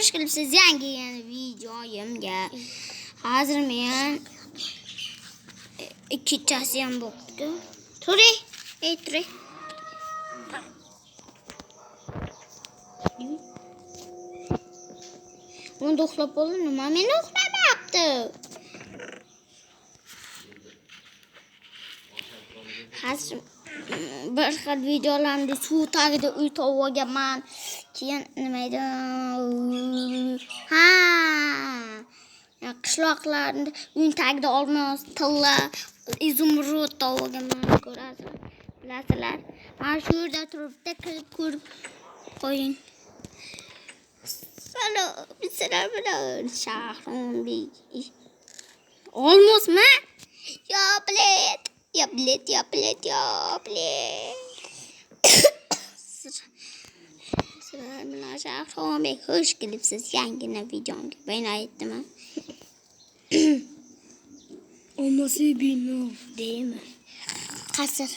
hoş kelibsiz yangi videoyimga. Hozir men ikkitasi ham bo'pti. Turing, turing. Unda uxlab bo'ldi, nima meni uxlamayapti? Hozir bir xil videolarni suv tagida uy to'g'rigaman. Keyin nima edi? Ha! Qishloqlarda uy tagida olmos, tilla, izumrud to'g'rigaman ko'rasizlar. Bilasizlar. Mana shu yerda turibdi, kirib ko'rib qo'ying. Sizlar bilan Shahrumbek. Olmosmi? Yo, bilet. Ya bilet. Sizlar bilan Shahrumbek hoş kelibsiz yangi videomga. Ben aytdim. Olmasa bino deymi? Qasr.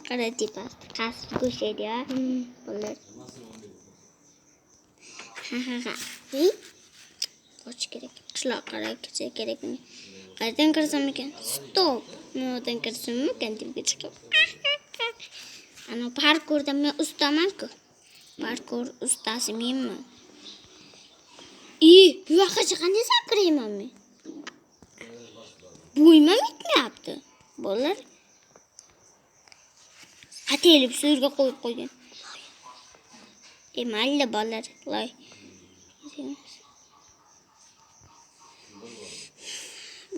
Qara tipas. Qasr go'shaydi ya. Bular. Ha. Qoch kerak. Qishloqqa ketsa kerak. Qayerdan kirsam ekan? Stop. Nimadan kirsam ekan deb chiqib. Ana parkurda men ustaman-ku. Parkur ustasi menman. Bu yoqqa qanday sakrayman men? Bo'ymam yetmayapti. Bolalar atelib suvga qo'yib qo'ygan. Mayli bolalar, loy.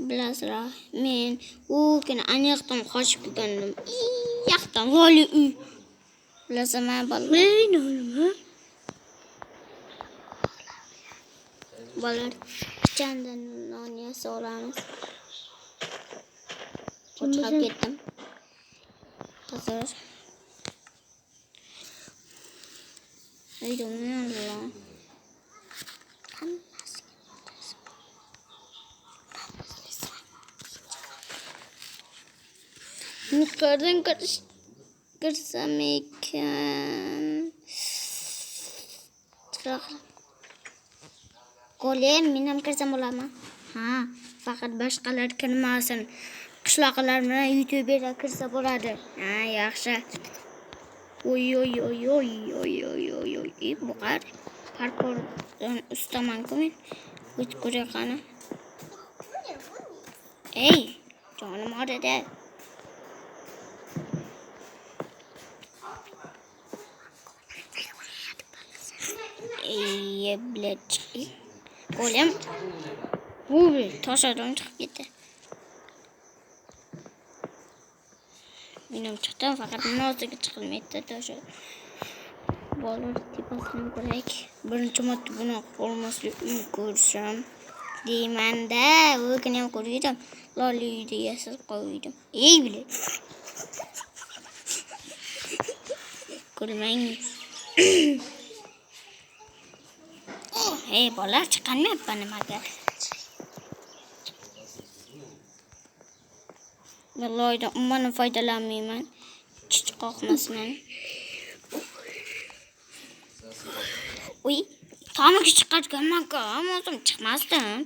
Bilasizlar, men u kuni aniqdan qochib kelgandim. Yoqdan voli uy. Bilasizmi bolalar? Nima? Bolalar pichandan non yasa olamiz. Qochib ketdim. Hozir. Aydo'mlar. Yukarıdan kırsam ekan. Qo'lim men ham kirsam bo'ladimi? Ha, faqat boshqalar kirmasin. Qishloqlar bilan YouTube'ga kirsa bo'ladi. Ha, yaxshi. Oy. Bu qar parkurdan ustaman-ku men. O'ch ko'raqani. Ey, jonim orada. Bilet. Qo'lim. Toshadan chiqib ketdi. Mening chiqdim, faqat noziga chiqilmaydi tosha. Bolalar tepasini ko'rak. Birinchi marta buni olmaslik uy ko'rsam deyman-da, u kuni ham ko'rdim. Loli uyda yasab qo'ydim. Bilet. Ko'rmang. Bolalar chiqolmayapti nimaga? Vallahi umuman foydalanmayman. Chiq qoqmasman. Tomiga chiqarganman-ku, o'zim chiqmasdim.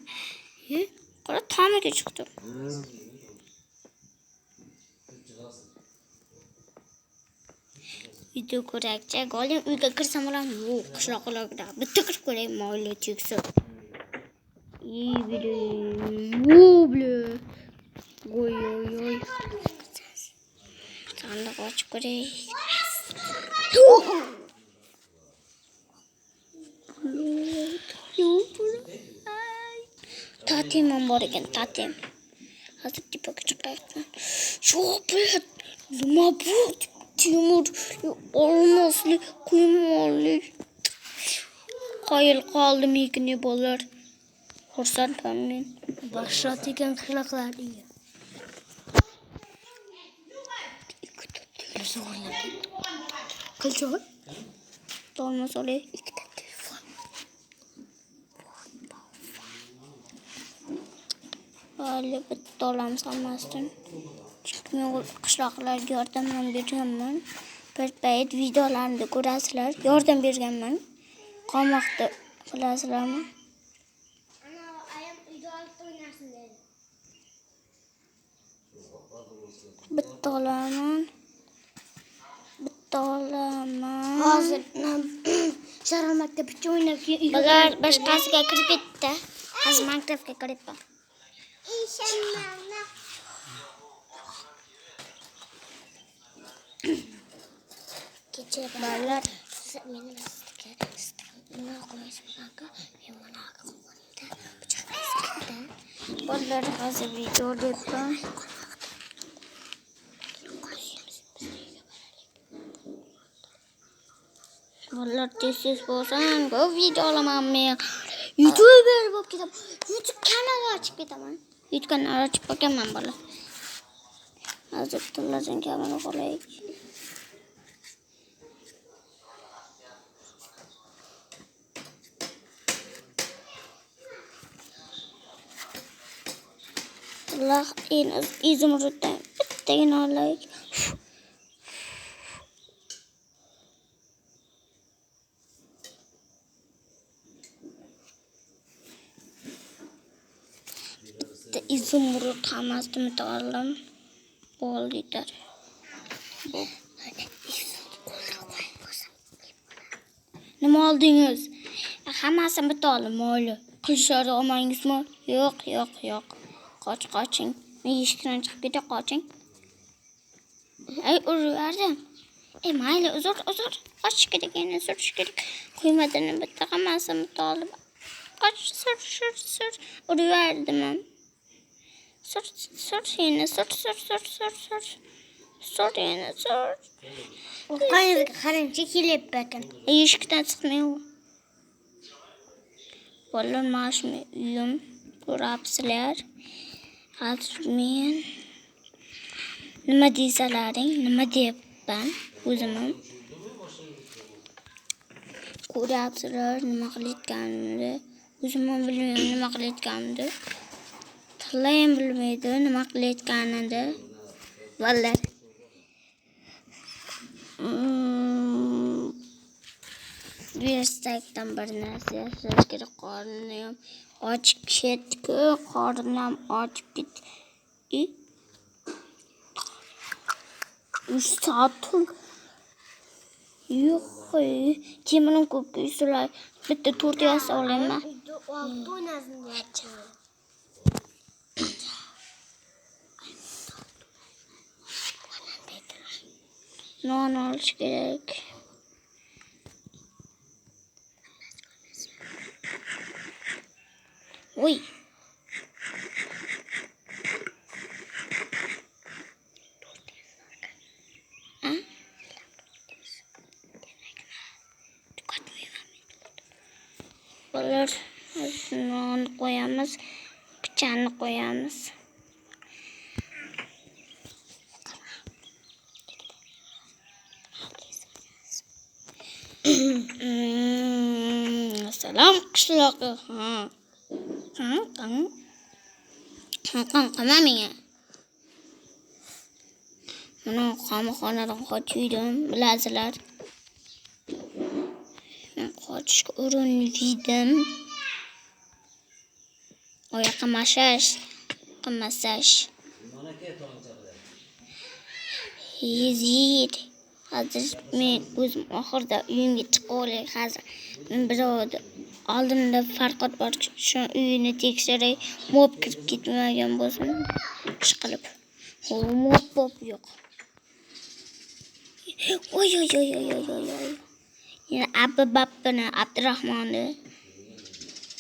Qara tomiga chiqdim. Video ko'rakcha, golim uyga kirsam bo'ladimi? Yo'q, qishloqlarda bitta kirib ko'ray, mayli cheksa. Bile. Oy. Sandık açıp koray. Tatim bor ekan, tatim. Hozir tepaga chiqayapman. Bilet. Nima bu? Timur olmaslik, quymoqlik. Qoyil qoldim ekini bolalar. Xursandman men. Boshrat ekan qishloqlar deydi. Qilchoy. Dolmas olay. Ikkita telefon. Hali bitta olamiz hammasini. Men qishloqlarga yordam berganman. bir payt videolarimda ko'rasizlar. Yordam berganman. Qamoqda bilasizlarmi? Ana ayam uyda olib o'ynarsin dedi. Bitta olaman. Hozir Sharof maktabgacha o'ynab keyin uyga Bular boshqasiga kirib ketdi. Hozir maktabga kiribman. Kecha Bolalar meni nima qo'yishmanga men mana qo'yganimda pichoq kesdi. bolalar hozir video olyapman. Bolalar tez bo'lsin, bu video olaman men. YouTuber bo'lib ketaman. YouTube kanal ochib ketaman. YouTube kanal ochib qo'yganman bola. Hozir tillardan kamera qo'yaylik. Allah en az izimurdan bittagina olaylik. İzimurut hamasını alalım. Bol gider. Nima oldingiz? Hammasini bitalım oğlu. Kılışarı olmangiz mı? Yok. Qoching. Men eshikdan chiqib keta qoching. Ey urverdim. Mayli uzr. Qochish kerak endi, surish kerak. Qo'ymadini bitta hammasini bitalib. Qoch, sur. Urverdim men. Sur yana, sur. Sur yana, sur. Qayerga qarangchi kelib bakın. Eshikdan chiqmayman. Bolalar mana shu uyim ko'rapsizlar. Hozir men nima deysalaring, nima deyapman o'zimni. Ko'rapsizlar nima qilayotganimni. O'zim bilmayman nima qilayotganimni. Tillayam bilmaydi nima qilayotganini. Bolalar. Verstakdan bir narsa yasash kerak. Qornim ochib ketdi-ku, qornim ochib ketdi. 3 soat. Yo'q, temirning ko'pga usulay. Bitta 4 yasa olayman. uyda olib o'ynarsin dedi. Non olish kerak. Uy. Bolalar, non qo'yamiz, pichani qo'yamiz. Salom qishloqi. Qama menga. Mana qamoqxonadan qochdim, bilasizlar. Men qochishga urindim. Oyoqqa masash. Yezid. Hozir men o'zim oxirida uyimga chiqib olay. Hozir men birovni oldimda Farqot bor, shu uyini tekshiray. Mob kirib ketmagan bo'lsin. Chiqilib. Mob yo'q. Oy. Yana Abbappani, Abdurahmonni.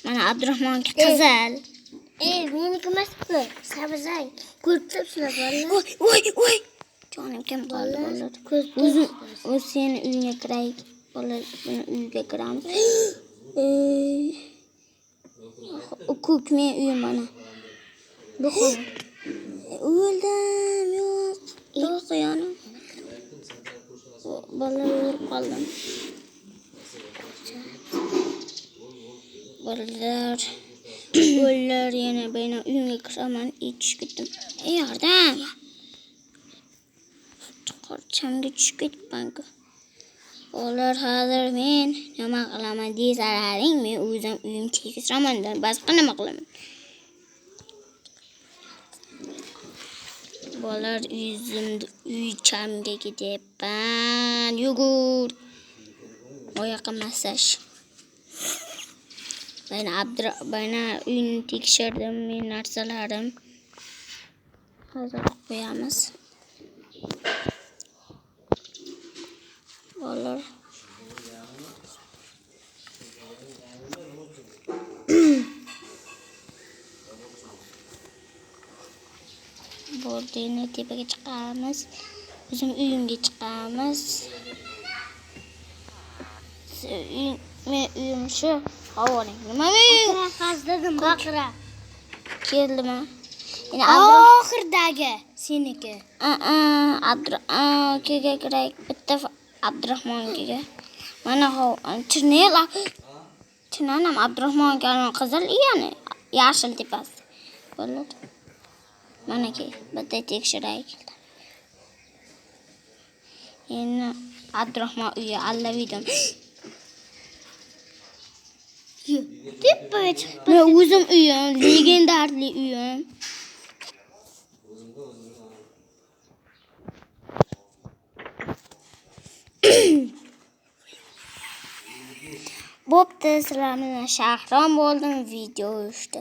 Mana Abdurahmonga qizil. Meniki emasmi? Sabzang. Ko'rib turibsizlar bolalar. Oy. Jonim kim qoldi bolalar? O'z seni uyingga kiray. Bolalar buni uyga kiramiz. O ko'k men uyim mana. Bu xona. O'ldim, yo'q. Yo'q yana. Bolalar o'lib qoldim. Bolalar yana beni uyimga kiraman, ichish ketdim. Yordam. Chiqarchi. Shamga tushib ketibman-ku. Ular hozir men nima qilaman desalaring, men o'zim uyim tekisiraman, boshqa nima qilaman? Bolar uy-chamga ketyapman. Yugur. Oyoqqa massaj. Bayna uyni tekshirdim, men narsalarim. Hozir qo'yamiz. Bolar Bordeni tepaga chiqamiz. O'zim uyimga chiqamiz. Men uyim shu. Havoning nima men? Hazladim baqira. Keldimi? Yana Oxirdagi seniki. Kega kerak. Bitta Abdurahmonga. Mana Chinel. Chinanam Abdurahmonga qizil yani yashil tepasi. Bo'ladi. Mana ki, bitta tekshiraylik. Endi Abdurahmon uyi allavidim. Tepaga chiqib. Men o'zim uyim, legendarli uyim. Bo'pti, sizlar bilan Shahram bo'ldim, video uyushdi.